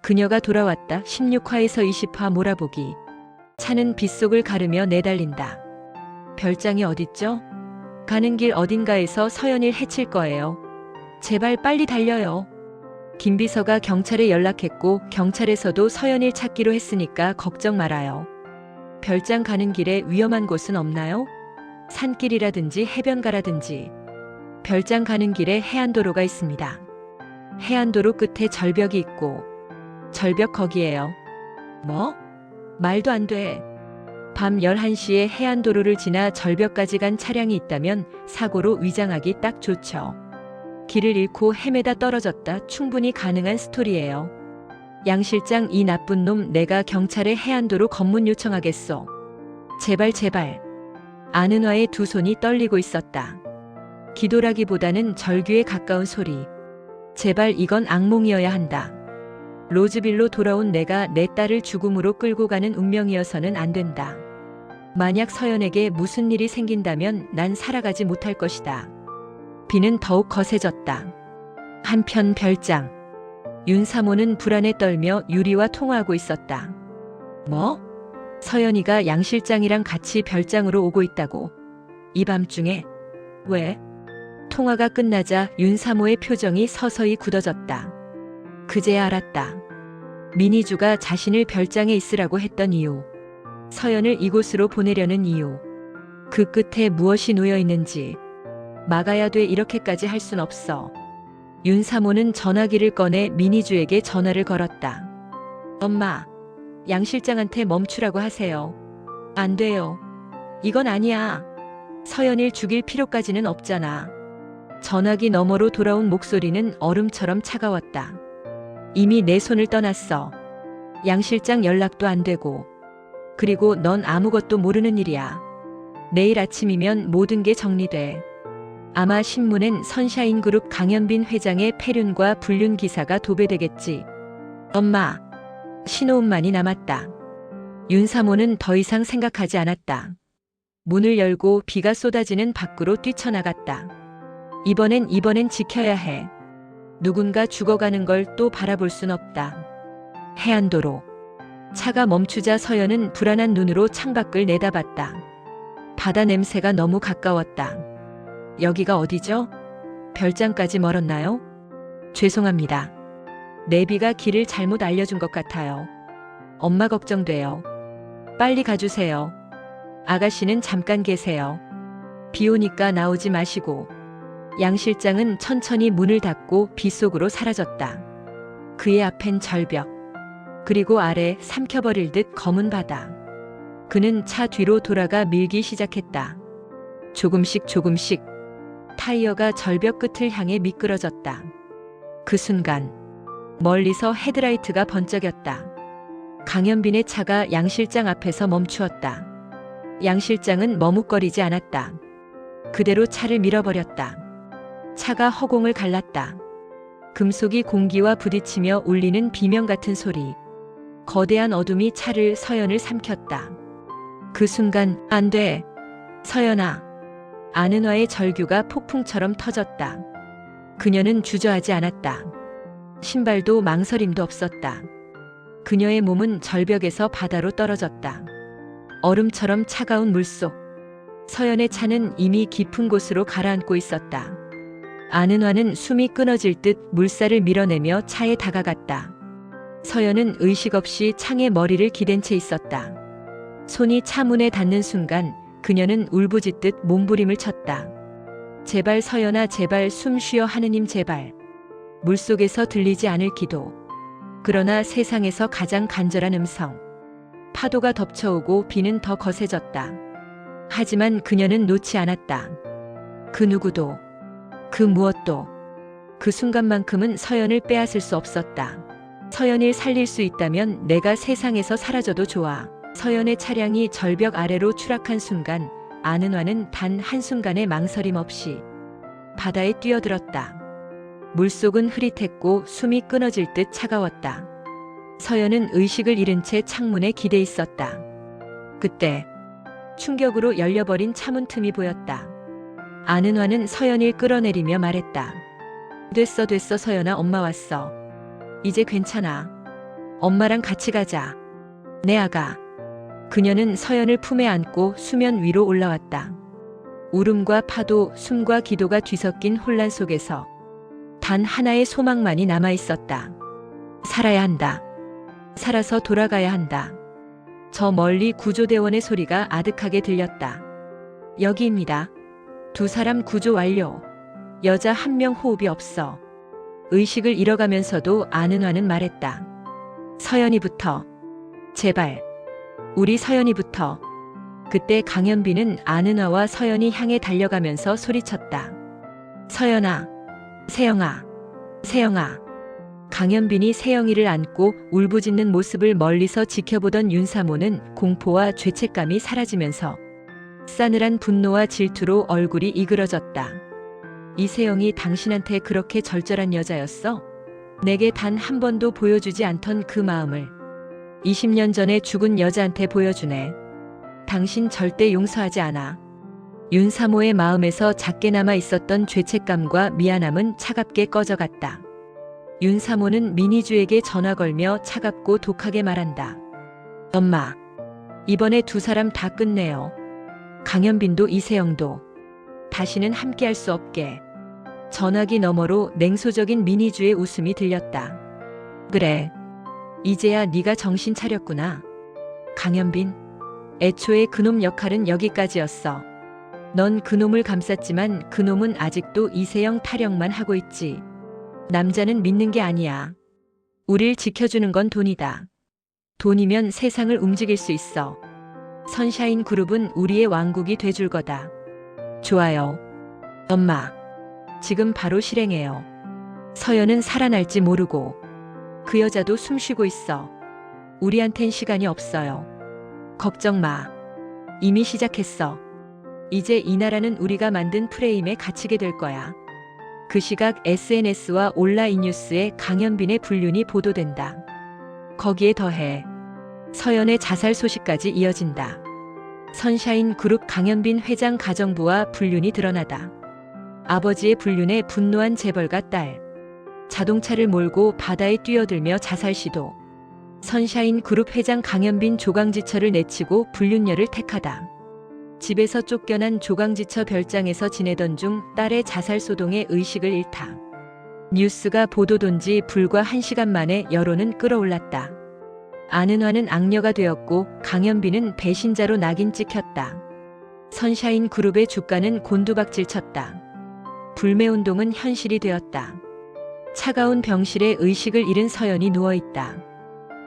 그녀가 돌아왔다. 16화에서 20화 몰아보기. 차는 빗속을 가르며 내달린다. 별장이 어딨죠? 가는 길 어딘가에서 서연이를 해칠 거예요. 제발 빨리 달려요. 김비서가 경찰에 연락했고 경찰에서도 서연이를 찾기로 했으니까 걱정 말아요. 별장 가는 길에 위험한 곳은 없나요? 산길이라든지 해변가라든지. 별장 가는 길에 해안도로가 있습니다. 해안도로 끝에 절벽이 있고. 절벽 거기에요. 뭐? 말도 안 돼. 밤 11시에 해안도로를 지나 절벽까지 간 차량이 있다면 사고로 위장하기 딱 좋죠. 길을 잃고 헤매다 떨어졌다. 충분히 가능한 스토리예요. 양 실장, 이 나쁜 놈, 내가 경찰에 해안도로 검문 요청하겠소. 제발 제발. 아는화의 두 손이 떨리고 있었다. 기도라기보다는 절규에 가까운 소리. 제발 이건 악몽이어야 한다. 로즈빌로 돌아온 내가 내 딸을 죽음으로 끌고 가는 운명이어서는 안 된다. 만약 서연에게 무슨 일이 생긴다면 난 살아가지 못할 것이다. 비는 더욱 거세졌다. 한편 별장. 윤사모는 불안에 떨며 유리와 통화하고 있었다. 뭐? 서연이가 양 실장이랑 같이 별장으로 오고 있다고. 이 밤중에? 왜? 통화가 끝나자 윤사모의 표정이 서서히 굳어졌다. 그제야 알았다. 민희주가 자신을 별장에 있으라고 했던 이유. 서연을 이곳으로 보내려는 이유. 그 끝에 무엇이 놓여 있는지. 막아야 돼. 이렇게까지 할 순 없어. 윤사모는 전화기를 꺼내 민희주에게 전화를 걸었다. 엄마, 양 실장한테 멈추라고 하세요. 안 돼요. 이건 아니야. 서연일 죽일 필요까지는 없잖아. 전화기 너머로 돌아온 목소리는 얼음처럼 차가웠다. 이미 내 손을 떠났어. 양 실장 연락도 안 되고. 그리고 넌 아무것도 모르는 일이야. 내일 아침이면 모든 게 정리돼. 아마 신문엔 선샤인그룹 강현빈 회장의 폐륜과 불륜 기사가 도배되겠지. 엄마, 신호음만이 남았다. 윤사모는 더 이상 생각하지 않았다. 문을 열고 비가 쏟아지는 밖으로 뛰쳐나갔다. 이번엔 지켜야 해. 누군가 죽어가는 걸 또 바라볼 순 없다. 해안도로. 차가 멈추자 서연은 불안한 눈으로 창밖을 내다봤다. 바다 냄새가 너무 가까웠다. 여기가 어디죠? 별장까지 멀었나요? 죄송합니다. 내비가 길을 잘못 알려준 것 같아요. 엄마 걱정돼요. 빨리 가주세요. 아가씨는 잠깐 계세요. 비 오니까 나오지 마시고. 양 실장은 천천히 문을 닫고 비 속으로 사라졌다. 그의 앞엔 절벽. 그리고 아래 삼켜버릴 듯 검은 바다. 그는 차 뒤로 돌아가 밀기 시작했다. 조금씩 조금씩. 타이어가 절벽 끝을 향해 미끄러졌다. 그 순간 멀리서 헤드라이트가 번쩍였다. 강현빈의 차가 양 실장 앞에서 멈추었다. 양 실장은 머뭇거리지 않았다. 그대로 차를 밀어버렸다. 차가 허공을 갈랐다. 금속이 공기와 부딪히며 울리는 비명 같은 소리. 거대한 어둠이 차를 서연을 삼켰다. 그 순간 안 돼. 서연아. 아는화의 절규가 폭풍처럼 터졌다. 그녀는 주저하지 않았다. 신발도 망설임도 없었다. 그녀의 몸은 절벽에서 바다로 떨어졌다. 얼음처럼 차가운 물속. 서연의 차는 이미 깊은 곳으로 가라앉고 있었다. 아는화는 숨이 끊어질 듯 물살을 밀어내며 차에 다가갔다. 서연은 의식 없이 창에 머리를 기댄 채 있었다. 손이 차 문에 닿는 순간 그녀는 울부짖듯 몸부림을 쳤다. 제발 서연아, 제발 숨 쉬어 하느님, 제발. 물속에서 들리지 않을 기도. 그러나 세상에서 가장 간절한 음성. 파도가 덮쳐오고 비는 더 거세졌다. 하지만 그녀는 놓지 않았다. 그 누구도, 그 무엇도, 그 순간만큼은 서연을 빼앗을 수 없었다. 서연을 살릴 수 있다면 내가 세상에서 사라져도 좋아. 서연의 차량이 절벽 아래로 추락한 순간 아는화는 단 한순간의 망설임 없이 바다에 뛰어들었다. 물속은 흐릿했고 숨이 끊어질 듯 차가웠다. 서연은 의식을 잃은 채 창문에 기대 있었다. 그때 충격으로 열려버린 차문 틈이 보였다. 아는화는 서연을 끌어내리며 말했다. 됐어 서연아, 엄마 왔어. 이제 괜찮아. 엄마랑 같이 가자. 네 아가. 그녀는 서연을 품에 안고 수면 위로 올라왔다. 울음과 파도, 숨과 기도가 뒤섞인 혼란 속에서 단 하나의 소망만이 남아 있었다. 살아야 한다. 살아서 돌아가야 한다. 저 멀리 구조대원의 소리가 아득하게 들렸다. 여기입니다. 두 사람 구조 완료. 여자 한 명 호흡이 없어. 의식을 잃어가면서도 아는화는 말했다. 서연이부터. 제발. 우리 서연이부터. 그때 강연빈은 아는화와 서연이 향해 달려가면서 소리쳤다. 서연아. 세영아. 세영아. 강연빈이 세영이를 안고 울부짖는 모습을 멀리서 지켜보던 윤사모는 공포와 죄책감이 사라지면서 싸늘한 분노와 질투로 얼굴이 이그러졌다. 이세영이 당신한테 그렇게 절절한 여자였어? 내게 단 한 번도 보여주지 않던 그 마음을 20년 전에 죽은 여자한테 보여주네. 당신 절대 용서하지 않아. 윤사모의 마음에서 작게 남아 있었던 죄책감과 미안함은 차갑게 꺼져갔다. 윤사모는 민희주에게 전화 걸며 차갑고 독하게 말한다. 엄마, 이번에 두 사람 다 끝내요. 강연빈도 이세영도. 다시는 함께할 수 없게. 전화기 너머로 냉소적인 민희주의 웃음이 들렸다. 그래. 이제야 네가 정신 차렸구나. 강연빈, 애초에 그놈 역할은 여기까지였어. 넌 그놈을 감쌌지만 그놈은 아직도 이세영 타령만 하고 있지. 남자는 믿는 게 아니야. 우릴 지켜주는 건 돈이다. 돈이면 세상을 움직일 수 있어. 선샤인 그룹은 우리의 왕국이 돼줄 거다. 좋아요. 엄마, 지금 바로 실행해요. 서연은 살아날지 모르고 그 여자도 숨쉬고 있어. 우리한텐 시간이 없어요. 걱정 마. 이미 시작했어. 이제 이 나라는 우리가 만든 프레임에 갇히게 될 거야. 그 시각 SNS와 온라인 뉴스에 강연빈의 불륜이 보도된다. 거기에 더해 서연의 자살 소식까지 이어진다. 선샤인 그룹 강연빈 회장 가정부와 불륜이 드러나다. 아버지의 불륜에 분노한 재벌가 딸. 자동차를 몰고 바다에 뛰어들며 자살 시도. 선샤인 그룹 회장 강연빈 조강지처를 내치고 불륜녀를 택하다. 집에서 쫓겨난 조강지처 별장에서 지내던 중 딸의 자살 소동에 의식을 잃다. 뉴스가 보도된 지 불과 1시간 만에 여론은 끌어올랐다. 아는화는 악녀가 되었고 강연빈은 배신자로 낙인 찍혔다. 선샤인 그룹의 주가는 곤두박질 쳤다. 불매운동은 현실이 되었다. 차가운 병실에 의식을 잃은 서연이 누워있다.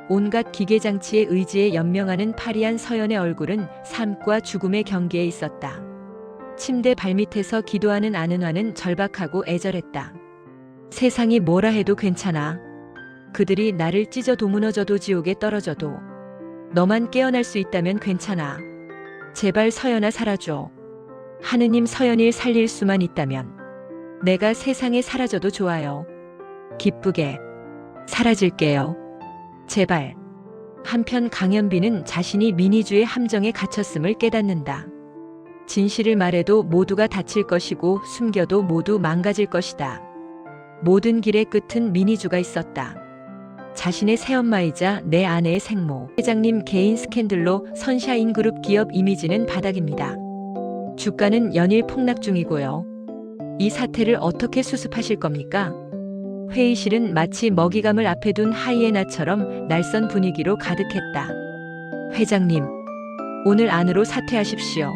온갖 기계장치의 의지에 연명하는 파리한 서연의 얼굴은 삶과 죽음의 경계에 있었다. 침대 발밑에서 기도하는 아는화는 절박하고 애절했다. 세상이 뭐라 해도 괜찮아. 그들이 나를 찢어 도무너져도 지옥에 떨어져도 너만 깨어날 수 있다면 괜찮아. 제발 서연아 살아줘. 하느님 서연이를 살릴 수만 있다면 내가 세상에 사라져도 좋아요. 기쁘게 사라질게요. 제발. 한편 강연빈은 자신이 민희주의 함정에 갇혔음을 깨닫는다. 진실을 말해도 모두가 다칠 것이고 숨겨도 모두 망가질 것이다. 모든 길의 끝은 민희주가 있었다. 자신의 새엄마이자 내 아내의 생모. 회장님 개인 스캔들로 선샤인 그룹 기업 이미지는 바닥입니다. 주가는 연일 폭락 중이고요. 이 사태를 어떻게 수습하실 겁니까? 회의실은 마치 먹이감을 앞에 둔 하이에나처럼 날선 분위기로 가득했다. 회장님, 오늘 안으로 사퇴하십시오.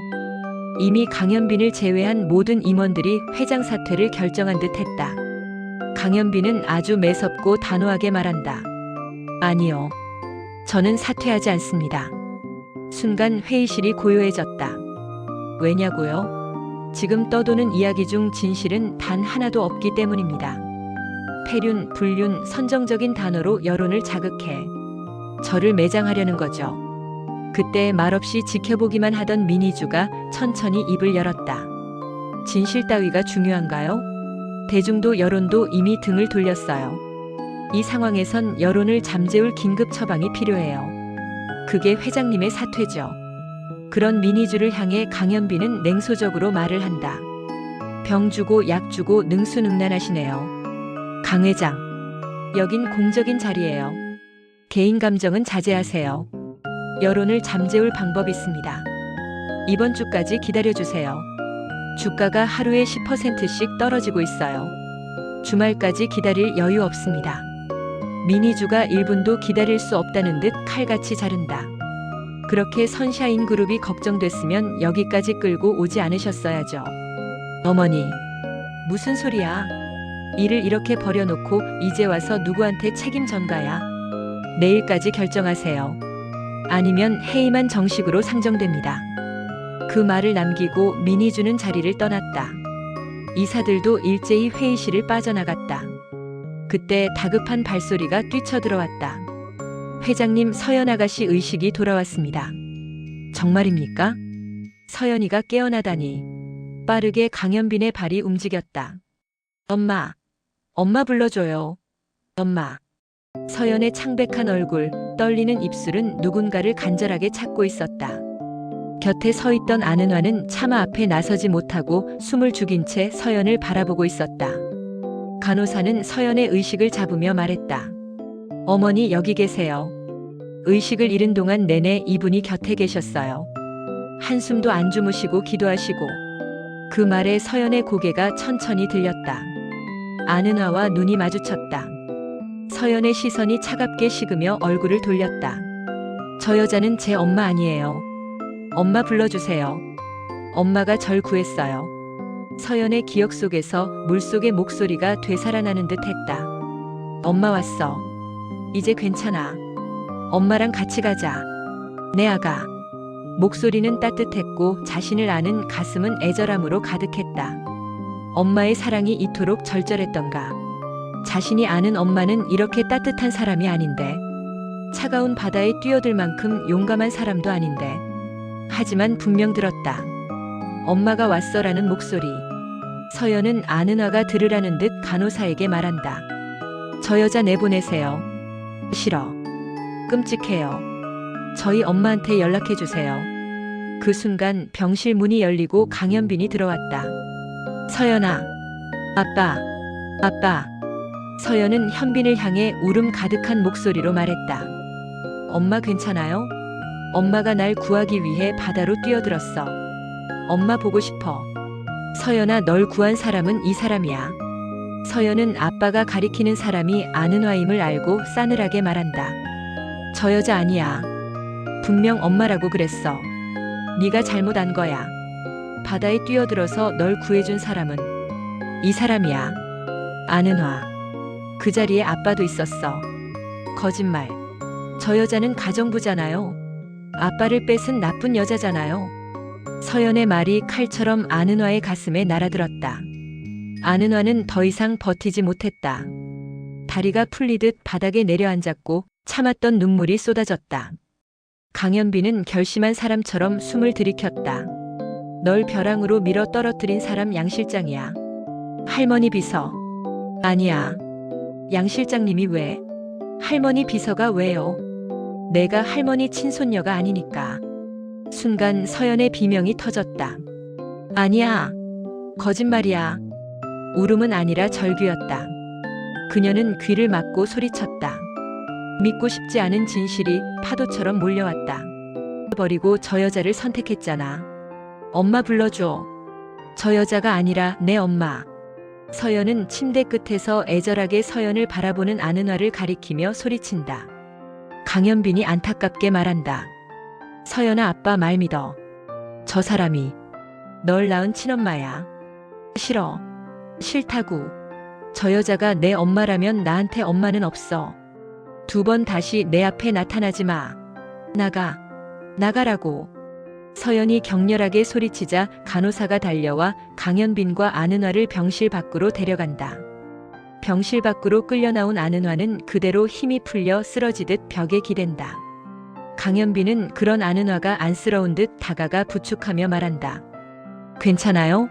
이미 강연빈을 제외한 모든 임원들이 회장 사퇴를 결정한 듯 했다. 강연빈은 아주 매섭고 단호하게 말한다. 아니요. 저는 사퇴하지 않습니다. 순간 회의실이 고요해졌다. 왜냐고요? 지금 떠도는 이야기 중 진실은 단 하나도 없기 때문입니다. 폐륜, 불륜, 선정적인 단어로 여론을 자극해 저를 매장하려는 거죠. 그때 말없이 지켜보기만 하던 민희주가 천천히 입을 열었다. 진실 따위가 중요한가요? 대중도 여론도 이미 등을 돌렸어요. 이 상황에선 여론을 잠재울 긴급 처방이 필요해요. 그게 회장님의 사퇴죠. 그런 민희주를 향해 강연빈은 냉소적으로 말을 한다. 병 주고 약 주고 능수능란하시네요. 강 회장, 여긴 공적인 자리예요. 개인 감정은 자제하세요. 여론을 잠재울 방법이 있습니다. 이번 주까지 기다려주세요. 주가가 하루에 10%씩 떨어지고 있어요. 주말까지 기다릴 여유 없습니다. 미니주가 1분도 기다릴 수 없다는 듯 칼같이 자른다. 그렇게 선샤인 그룹이 걱정됐으면 여기까지 끌고 오지 않으셨어야죠. 어머니, 무슨 소리야? 일을 이렇게 버려놓고 이제 와서 누구한테 책임 전가야? 내일까지 결정하세요. 아니면 해임한 정식으로 상정됩니다. 그 말을 남기고 미니주는 자리를 떠났다. 이사들도 일제히 회의실을 빠져나갔다. 그때 다급한 발소리가 뛰쳐들어왔다. 회장님, 서연 아가씨 의식이 돌아왔습니다. 정말입니까? 서연이가 깨어나다니. 빠르게 강연빈의 발이 움직였다. 엄마, 엄마 불러줘요. 엄마. 서연의 창백한 얼굴, 떨리는 입술은 누군가를 간절하게 찾고 있었다. 곁에 서 있던 아는화는 차마 앞에 나서지 못하고 숨을 죽인 채 서연을 바라보고 있었다. 간호사는 서연의 의식을 잡으며 말했다. 어머니, 여기 계세요. 의식을 잃은 동안 내내 이분이 곁에 계셨어요. 한숨도 안 주무시고 기도하시고. 그 말에 서연의 고개가 천천히 들렸다. 아는화와 눈이 마주쳤다. 서연의 시선이 차갑게 식으며 얼굴을 돌렸다. 저 여자는 제 엄마 아니에요. 엄마 불러주세요. 엄마가 절 구했어요. 서연의 기억 속에서 물속의 목소리가 되살아나는 듯 했다. 엄마 왔어. 이제 괜찮아. 엄마랑 같이 가자. 내 아가. 목소리는 따뜻했고 자신을 아는 가슴은 애절함으로 가득했다. 엄마의 사랑이 이토록 절절했던가. 자신이 아는 엄마는 이렇게 따뜻한 사람이 아닌데. 차가운 바다에 뛰어들 만큼 용감한 사람도 아닌데. 하지만 분명 들었다. 엄마가 왔어라는 목소리. 서연은 아는화가 들으라는 듯 간호사에게 말한다. 저 여자 내보내세요. 싫어. 끔찍해요. 저희 엄마한테 연락해주세요. 그 순간 병실 문이 열리고 강연빈이 들어왔다. 서연아. 아빠. 아빠. 서연은 현빈을 향해 울음 가득한 목소리로 말했다. 엄마 괜찮아요? 엄마가 날 구하기 위해 바다로 뛰어들었어. 엄마 보고 싶어. 서연아, 널 구한 사람은 이 사람이야. 서연은 아빠가 가리키는 사람이 아는화임을 알고 싸늘하게 말한다. 저 여자 아니야. 분명 엄마라고 그랬어. 네가 잘못 안 거야. 바다에 뛰어들어서 널 구해준 사람은 이 사람이야. 아는화. 그 자리에 아빠도 있었어. 거짓말. 저 여자는 가정부잖아요. 아빠를 뺏은 나쁜 여자잖아요. 서연의 말이 칼처럼 아는화의 가슴에 날아들었다. 아는화는 더 이상 버티지 못했다. 다리가 풀리듯 바닥에 내려앉았고 참았던 눈물이 쏟아졌다. 강연빈은 결심한 사람처럼 숨을 들이켰다. 널 벼랑으로 밀어 떨어뜨린 사람 양 실장이야. 할머니 비서. 아니야. 양 실장님이 왜? 할머니 비서가 왜요? 내가 할머니 친손녀가 아니니까. 순간 서연의 비명이 터졌다. 아니야. 거짓말이야. 울음은 아니라 절규였다. 그녀는 귀를 막고 소리쳤다. 믿고 싶지 않은 진실이 파도처럼 몰려왔다. 버리고 저 여자를 선택했잖아. 엄마 불러줘. 저 여자가 아니라 내 엄마. 서연은 침대 끝에서 애절하게 서연을 바라보는 아는화를 가리키며 소리친다. 강연빈이 안타깝게 말한다. 서연아, 아빠 말 믿어. 저 사람이 널 낳은 친엄마야. 싫어. 싫다고. 저 여자가 내 엄마라면 나한테 엄마는 없어. 2번 다시 내 앞에 나타나지 마. 나가. 나가라고. 서연이 격렬하게 소리치자 간호사가 달려와 강연빈과 아는화를 병실 밖으로 데려간다. 병실 밖으로 끌려 나온 아는화는 그대로 힘이 풀려 쓰러지듯 벽에 기댄다. 강연빈은 그런 아는화가 안쓰러운 듯 다가가 부축하며 말한다. 괜찮아요?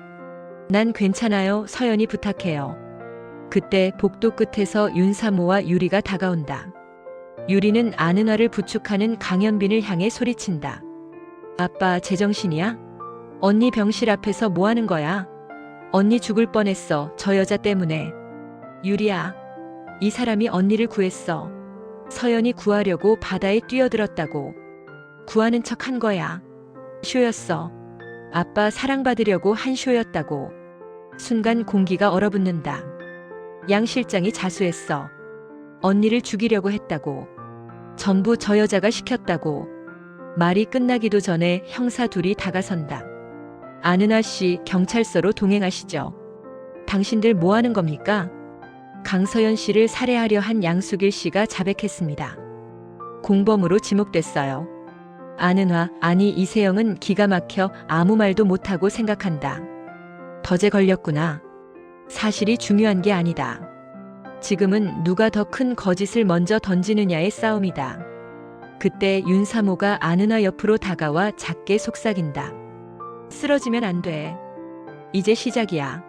난 괜찮아요. 서연이 부탁해요. 그때 복도 끝에서 윤사모와 유리가 다가온다. 유리는 아는화를 부축하는 강연빈을 향해 소리친다. 아빠 제정신이야? 언니 병실 앞에서 뭐 하는 거야? 언니 죽을 뻔했어. 저 여자 때문에. 유리야. 이 사람이 언니를 구했어. 서연이 구하려고 바다에 뛰어들었다고. 구하는 척 한 거야. 쇼였어. 아빠 사랑받으려고 한 쇼였다고. 순간 공기가 얼어붙는다. 양 실장이 자수했어. 언니를 죽이려고 했다고. 전부 저 여자가 시켰다고. 말이 끝나기도 전에 형사 둘이 다가선다. 아는아 씨, 경찰서로 동행하시죠. 당신들 뭐 하는 겁니까? 강서연 씨를 살해하려 한 양수길 씨가 자백했습니다. 공범으로 지목됐어요. 아는아, 아니 이세영은 기가 막혀 아무 말도 못하고 생각한다. 덫에 걸렸구나. 사실이 중요한 게 아니다. 지금은 누가 더 큰 거짓을 먼저 던지느냐의 싸움이다. 그때 윤사모가 아는아 옆으로 다가와 작게 속삭인다. 쓰러지면 안 돼. 이제 시작이야.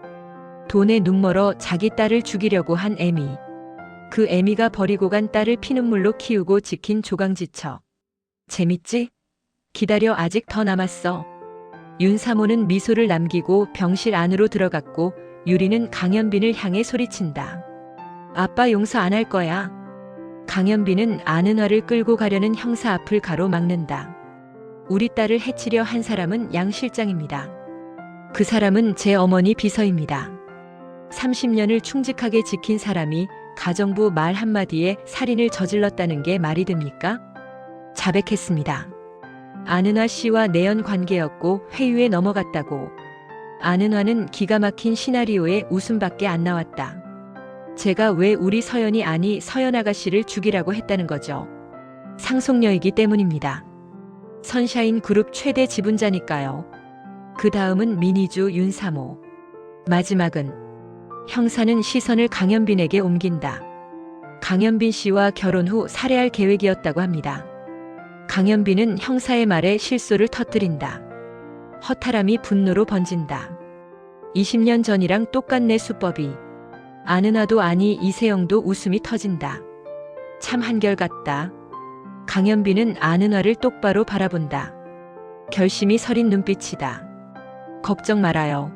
돈에 눈멀어 자기 딸을 죽이려고 한 애미. 그 애미가 버리고 간 딸을 피눈물로 키우고 지킨 조강지처. 재밌지? 기다려, 아직 더 남았어. 윤사모는 미소를 남기고 병실 안으로 들어갔고 유리는 강현빈을 향해 소리친다. 아빠 용서 안 할 거야. 강현빈은 아는아를 끌고 가려는 형사 앞을 가로막는다. 우리 딸을 해치려 한 사람은 양 실장입니다. 그 사람은 제 어머니 비서입니다. 30년을 충직하게 지킨 사람이 가정부 말 한마디에 살인을 저질렀다는 게 말이 됩니까? 자백했습니다. 아는아 씨와 내연 관계였고 회유에 넘어갔다고. 아는아는 기가 막힌 시나리오에 웃음밖에 안 나왔다. 제가 왜 우리 서연이, 아니 서연 아가씨를 죽이라고 했다는 거죠? 상속녀이기 때문입니다. 선샤인 그룹 최대 지분자니까요. 그 다음은 민희주, 윤사모. 마지막은 형사는 시선을 강현빈에게 옮긴다. 강현빈 씨와 결혼 후 살해할 계획이었다고 합니다. 강현빈은 형사의 말에 실소를 터뜨린다. 허탈함이 분노로 번진다. 20년 전이랑 똑같네 수법이. 아는아도 아니 이세영도 웃음이 터진다. 참 한결같다. 강현빈은 아는아를 똑바로 바라본다. 결심이 서린 눈빛이다. 걱정 말아요.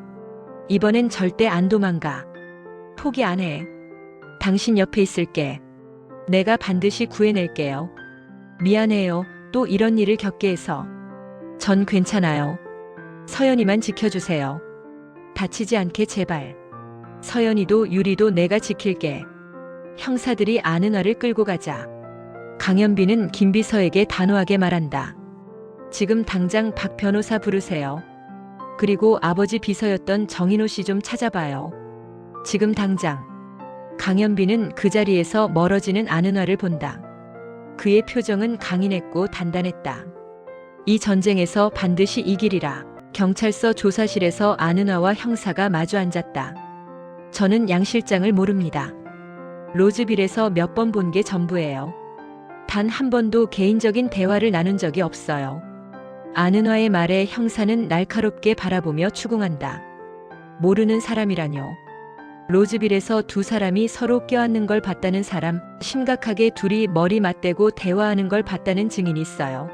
이번엔 절대 안 도망가. 포기 안 해. 당신 옆에 있을게. 내가 반드시 구해낼게요. 미안해요. 또 이런 일을 겪게 해서. 전 괜찮아요. 서연이만 지켜주세요. 다치지 않게 제발. 서연이도 유리도 내가 지킬게. 형사들이 아는아를 끌고 가자. 강현빈은 김비서에게 단호하게 말한다. 지금 당장 박 변호사 부르세요. 그리고 아버지 비서였던 정인호 씨 좀 찾아봐요. 지금 당장. 강현빈은 그 자리에서 멀어지는 아는아를 본다. 그의 표정은 강인했고 단단했다. 이 전쟁에서 반드시 이기리라. 경찰서 조사실에서 아는아와 형사가 마주 앉았다. 저는 양 실장을 모릅니다. 로즈빌에서 몇 번 본 게 전부예요. 단 한 번도 개인적인 대화를 나눈 적이 없어요. 아는아의 말에 형사는 날카롭게 바라보며 추궁한다. 모르는 사람이라뇨. 로즈빌에서 두 사람이 서로 껴안는 걸 봤다는 사람, 심각하게 둘이 머리 맞대고 대화하는 걸 봤다는 증인이 있어요.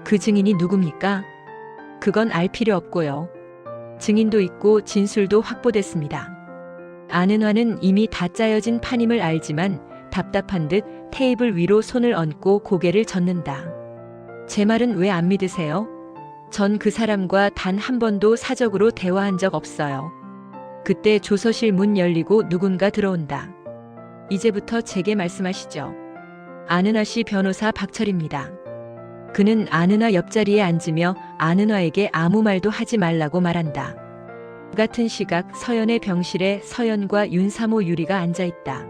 그 증인이 누굽니까? 그건 알 필요 없고요. 증인도 있고 진술도 확보됐습니다. 아는아는 이미 다 짜여진 판임을 알지만 답답한 듯 테이블 위로 손을 얹고 고개를 젓는다. 제 말은 왜 안 믿으세요? 전 그 사람과 단 한 번도 사적으로 대화한 적 없어요. 그때 조서실 문 열리고 누군가 들어온다. 이제부터 제게 말씀하시죠. 아는아 씨 변호사 박철입니다. 그는 아는아 옆자리에 앉으며 아는아에게 아무 말도 하지 말라고 말한다. 같은 시각 서연의 병실에 서연과 윤사모, 유리가 앉아있다.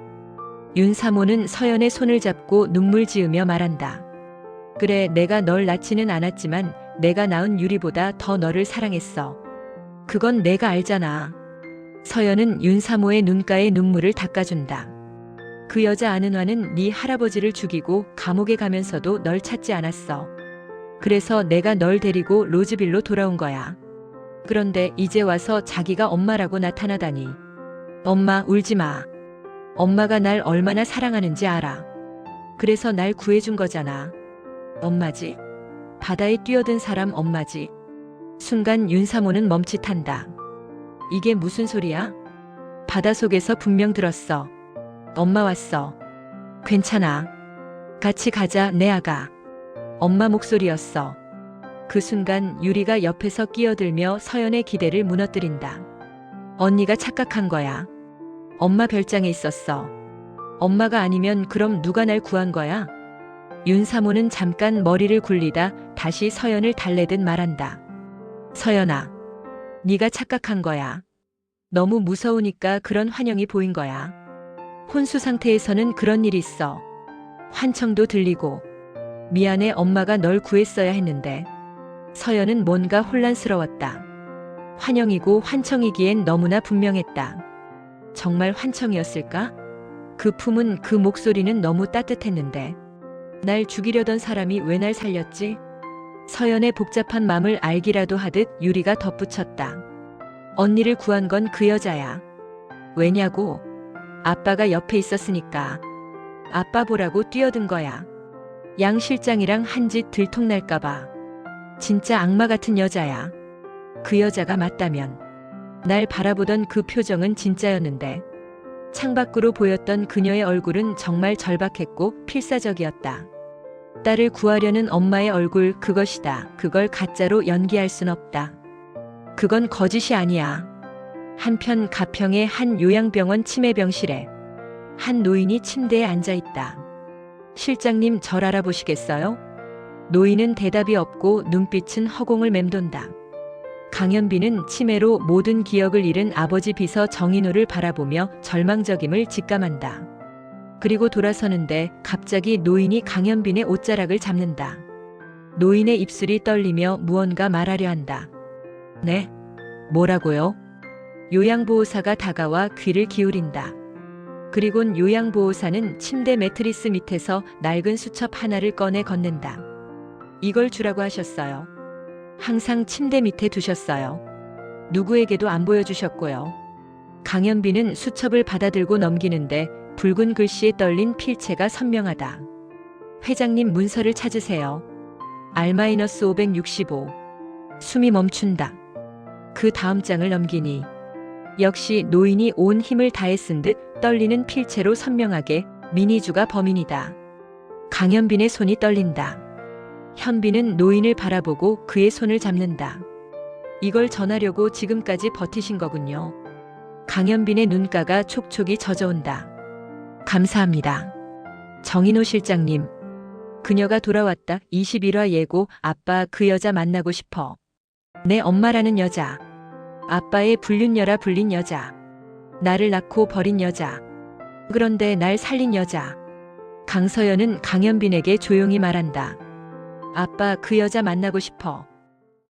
윤사모는 서연의 손을 잡고 눈물 지으며 말한다. 그래, 내가 널 낳지는 않았지만 내가 낳은 유리보다 더 너를 사랑했어. 그건 내가 알잖아. 서연은 윤사모의 눈가에 눈물을 닦아준다. 그 여자 아는아는 네 할아버지를 죽이고 감옥에 가면서도 널 찾지 않았어. 그래서 내가 널 데리고 로즈빌로 돌아온 거야. 그런데 이제 와서 자기가 엄마라고 나타나다니. 엄마, 울지 마. 엄마가 날 얼마나 사랑하는지 알아. 그래서 날 구해준 거잖아. 엄마지. 바다에 뛰어든 사람 엄마지. 순간 윤사모는 멈칫한다. 이게 무슨 소리야? 바닷속에서 분명 들었어. 엄마 왔어. 괜찮아. 같이 가자, 내 아가. 엄마 목소리였어. 그 순간 유리가 옆에서 끼어들며 서연의 기대를 무너뜨린다. 언니가 착각한 거야. 엄마 별장에 있었어. 엄마가 아니면 그럼 누가 날 구한 거야? 윤사모는 잠깐 머리를 굴리다 다시 서연을 달래듯 말한다. 서연아, 네가 착각한 거야. 너무 무서우니까 그런 환영이 보인 거야. 혼수 상태에서는 그런 일이 있어. 환청도 들리고. 미안해, 엄마가 널 구했어야 했는데. 서연은 뭔가 혼란스러웠다. 환영이고 환청이기엔 너무나 분명했다. 정말 환청이었을까? 그 품은, 그 목소리는 너무 따뜻했는데. 날 죽이려던 사람이 왜 날 살렸지? 서연의 복잡한 맘을 알기라도 하듯 유리가 덧붙였다. 언니를 구한 건 그 여자야. 왜냐고? 아빠가 옆에 있었으니까. 아빠 보라고 뛰어든 거야. 양 실장이랑 한 짓 들통날까봐. 진짜 악마 같은 여자야. 그 여자가 맞다면. 날 바라보던 그 표정은 진짜였는데. 창밖으로 보였던 그녀의 얼굴은 정말 절박했고 필사적이었다. 딸을 구하려는 엄마의 얼굴, 그것이다. 그걸 가짜로 연기할 순 없다. 그건 거짓이 아니야. 한편 가평의 한 요양병원 치매병실에 한 노인이 침대에 앉아있다. 실장님, 절 알아보시겠어요? 노인은 대답이 없고 눈빛은 허공을 맴돈다. 강현빈은 치매로 모든 기억을 잃은 아버지 비서 정인호를 바라보며 절망적임을 직감한다. 그리고 돌아서는데 갑자기 노인이 강현빈의 옷자락을 잡는다. 노인의 입술이 떨리며 무언가 말하려 한다. 네? 뭐라고요? 요양보호사가 다가와 귀를 기울인다. 그리곤 요양보호사는 침대 매트리스 밑에서 낡은 수첩 하나를 꺼내 건넨다. 이걸 주라고 하셨어요. 항상 침대 밑에 두셨어요. 누구에게도 안 보여주셨고요. 강현빈은 수첩을 받아들고 넘기는데 붉은 글씨에 떨린 필체가 선명하다. 회장님, 문서를 찾으세요. R-565. 숨이 멈춘다. 그 다음 장을 넘기니 역시 노인이 온 힘을 다해 쓴 듯 떨리는 필체로 선명하게 민희주가 범인이다. 강현빈의 손이 떨린다. 현빈은 노인을 바라보고 그의 손을 잡는다. 이걸 전하려고 지금까지 버티신 거군요. 강현빈의 눈가가 촉촉이 젖어온다. 감사합니다. 정인호 실장님. 그녀가 돌아왔다. 21화 예고. 아빠, 그 여자 만나고 싶어. 내 엄마라는 여자. 아빠의 불륜녀라 불린 여자. 나를 낳고 버린 여자. 그런데 날 살린 여자. 강서연은 강현빈에게 조용히 말한다. 아빠, 그 여자 만나고 싶어.